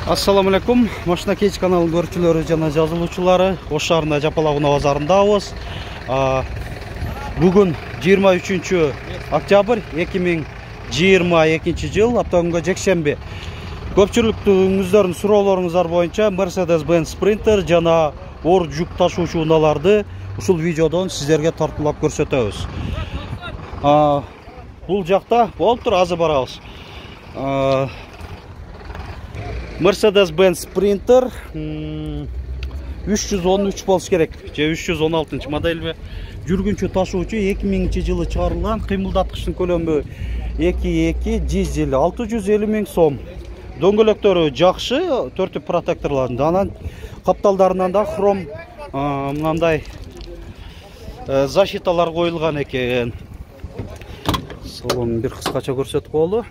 Assalamu alaikum. Машина Кеч каналының көрүүчүлөрү жана жазылуучулары. Ош шаарында Жапалабына базарындабыз. Бүгүн 23 октябрь 2022 жыл, аптагүнгө жекшемби. Көпчүлүктүңүздөрдүн суроолоруңуздар боюнча Mercedes-Benz Sprinter жана оор жүк ташуучу унааларды ушул видеодон сиздерге тартуулап көрсөтөбүз. Бул жакта болуп тур, азыр барабыз. Mercedes-Benz Sprinter 313 болуш керек, же 316 модель. Жүргүнчү ташуучу 2000 жылы чыгарылган, кыймылдаткычтын көлөмү 2.2 дизель 650 000 сом. Дөңгөлөктөрү жакшы, төртүп протекторларын, анан капталдарынан да хром мындай защиталар коюлган экен. Салонун бир кыскача көрсөтүп коелу.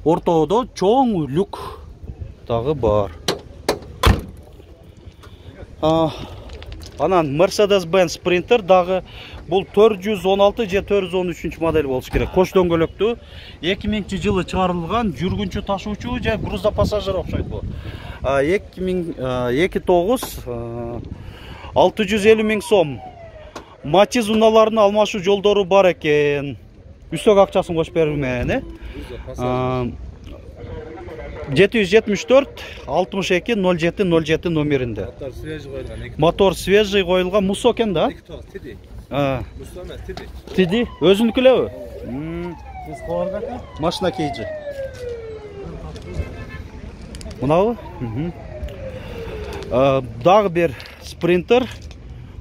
Ортодо чоң люк дагы бар. Анан Mercedes-Benz Sprinter дагы бул 416 же 413 модель болуш керек. Кош дөңгөлөктүү 2000 жылы чыгарылган жүргүнчү ташуучу же груза пассажир окшойт бул. 2009 650 000 сом. Матиз уналарынын алмашуу жолдору бар экен. Үстөк акчасын кош берилмеген, 774 62 07 07 номеринде. Мотор свежий коюлган, мусо экен да? Тиди, өзүнүкү элеби? Машина Кейджи. Мынабы? Дагы бир Sprinter.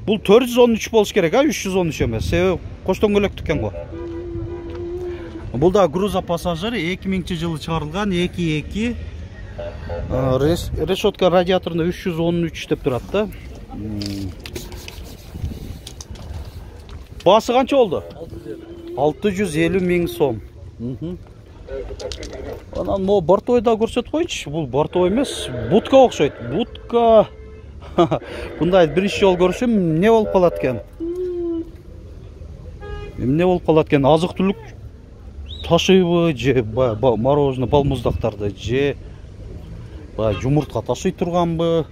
Бул 413 болуш керек, 313 эмес. Себеби кош дөңгөлөктү экен го. Бул да груза пассажир 2000 жылы чыгарылган 2.2. Решетка радиаторунда 313 деп турат да. Басы канча болду? 650 000 сом. Анан могу бортовойда көрсөтүп койчу. Бул бортовой эмес, будка окшойт. Будка. Мындай биринчи жолу көрүшүм, эмне болуп калат экен? Эмне болуп калат экен? Азык-түлүк ташыйбы, же мороженое, балмуздактарды, же жумуртка ташый турганбы?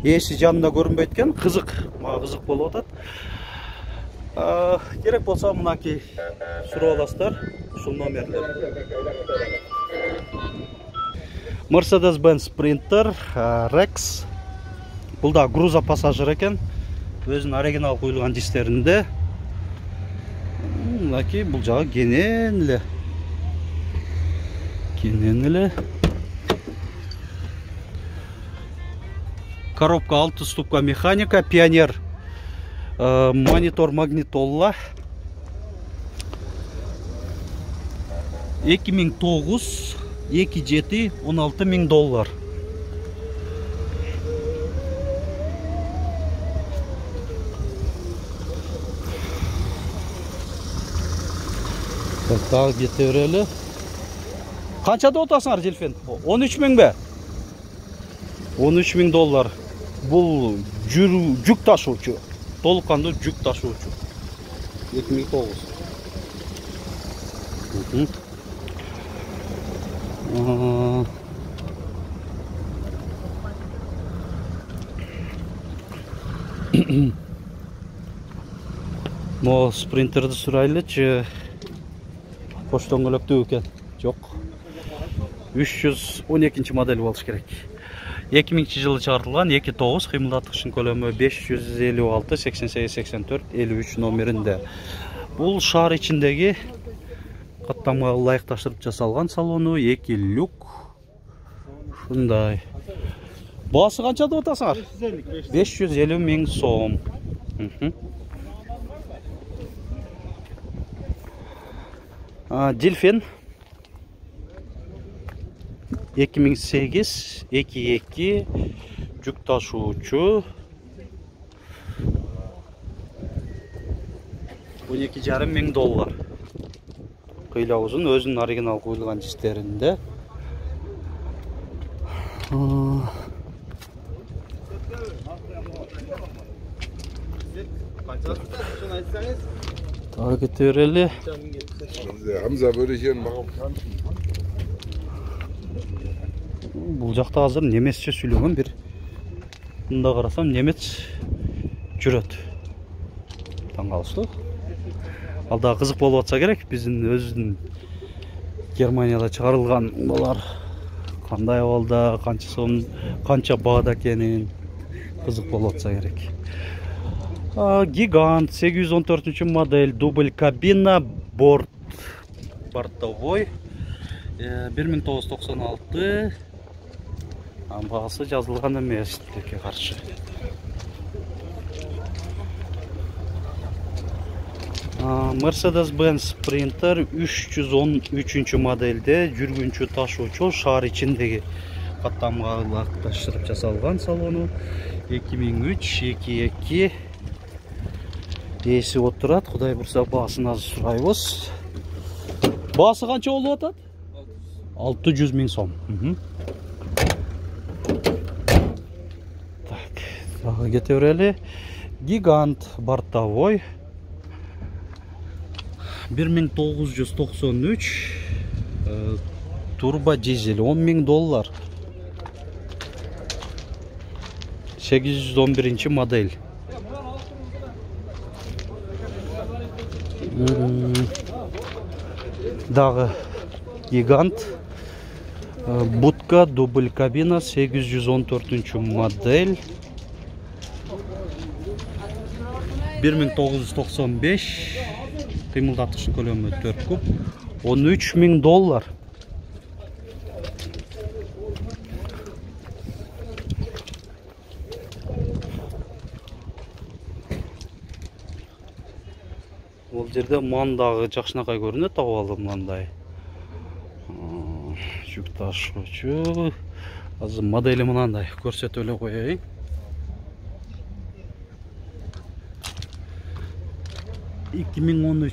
Эси жанында көрүнбөйт экен, кызык, мага кызык болуп атат. Керек болсо мынакей суроо аласыздар, ушул номерлер. Mercedes-Benz Sprinter Rex. Бул да груза пассажир экен. Өзүнүн оригинал коюлган дистеринде. Мынакей бул жагы кенен эле. Коробка 6 ступка механика, Pioneer монитор магнитола. 2009 2.7 16 000 доллар. Дагы кете берели. Канча деп атасыңар Желфен? 13 000 бе? 13 000 доллар. Бул жүк ташуучу. Толук кандуу жүк ташуучу. 2009. Мо Sprinter'ды сурайлычы. Кош дөңгөлөктүү экен. Жок. 312 модель болуш керек. 2000 жылы чыгарылган 2.9, кыймылдаткычтын көлөмү 556 88 84 53 номеринде. Бул шаар ичиндеги каттамага ылайыкташтырып жасалган салону, 2 люк. Ушундай. Басы канча деп атасыңар? 550 000 сом. Дельфин 2008 2.2 жүк ташуучу 12,5 000 доллар. Кыйла узун, өзүнүн оригинал коюлган дистеринде. Daha getireli. Hamza würde ich hier machen. Бул жакта азыр немесче сүйлөгөн бир. Мында карасам немец жүрөт. Таң калыштуу. Ал да кызык болуп атса керек. Биздин өзүнүн Германияда чыгарылган булар кандай абалда, канча сом, канча баада экенин кызык болуп атса керек. Гигант 814 модель, дубль кабина, борт бортовой, 1996. Багасы жазылган эмес тилекке каршы. Mercedes-Benz Sprinter 313 модельде жүргүнчү ташуучу шаар ичиндеги каттамга ылайыкташтырып жасалган салону. 2003-22 ээси отурат. Кудай бурса баасын азыр сурайбыз. Баасы канча болуп атат? 600 000 сом. Так, дагы кете берели. Гигант бортовой 1993 турбо дизель $10,000. 811 модель. Дагы гигант будка дубль кабина 814 модель. 1995 кыймылдаткычтын көлөмү 4 куб, $13,000. Бул жерде мандагы жакшынакай көрүнөт, абалы мындай. Жүк ташуучу. Азыр модели мынандай көрсөтүп эле коеюн. 2013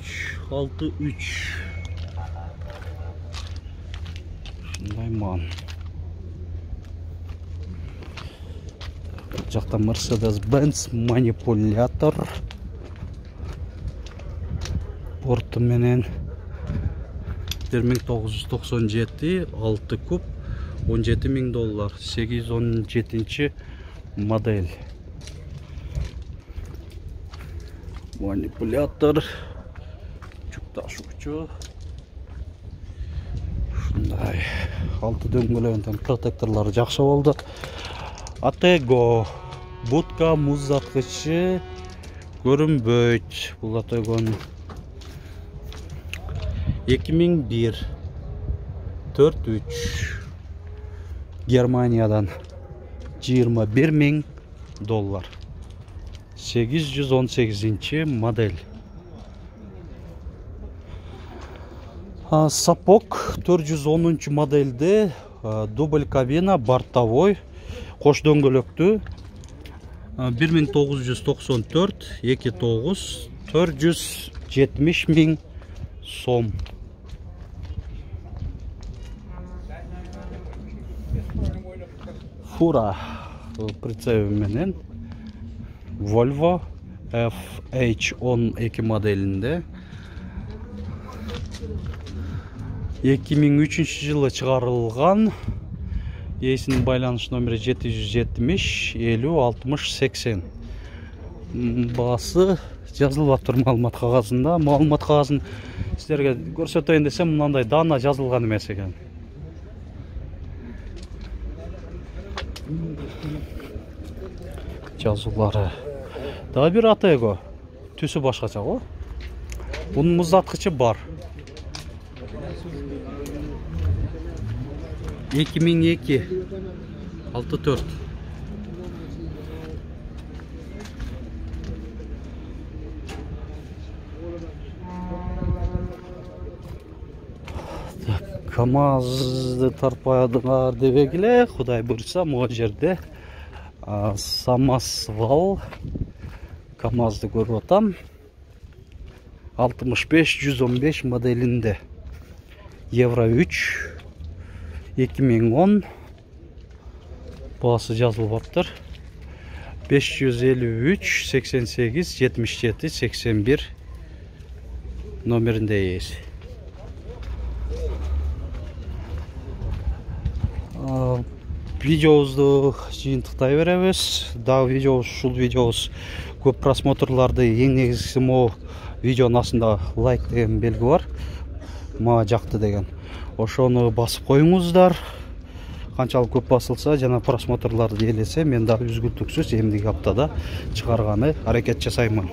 63 шундай ман. Жакта Mercedes-Benz манипулятор. Порту менен 1997 6 куб, $17,000. 817 модель. Манипулятор, жүк ташуучу. Ушундай алты дөңгөлөгүнүн протекторлору жакшы болду. Атего будка муздаткычы көрүнбөйт. Бул Атегонун 2001 43 Германиядан $21,000. 818 модель. Сапог 410 модельде дубль кабина бортовой кош дөңгөлөктүү 1994 29 470 000 сом. Фура прицеби менен Volvo FH12 моделинде 2003 жылы чыгарылган. Ээсинин байланыш номери 770 50 60 80. Баасы жазылып атыр маалымат кагазында. Маалымат кагазын силерге көрсөтөйүн десем, мындай дана жазылган эмес экен. Жазуулары. Дагы бир Атего. Түсү башкача го. Бунун муздаткычы бар. 2002 64. КамАЗды тарпадыңар дебегиле, Кудай буйрса могу жерде Самосвал КамАЗды көрүп атам. 65-115 моделинде. Евро 3 2010 баасы жазылып аптыр. 553 88 77 81 номеринде ээси. видеобузду жыйынтыктай беребиз. Дагы видеобуз, ушул видеобуз көп просмотрларды, эң негизгиси могу видеонун астында лайк деген белги бар. Мага жакты деген. Ошону басып коюңуздар. Канчалык көп басылса жана просмотрларды ээлесе, мен дагы үзгүлтүксүз эмдиги аптада чыгарганы аракет жасаймын.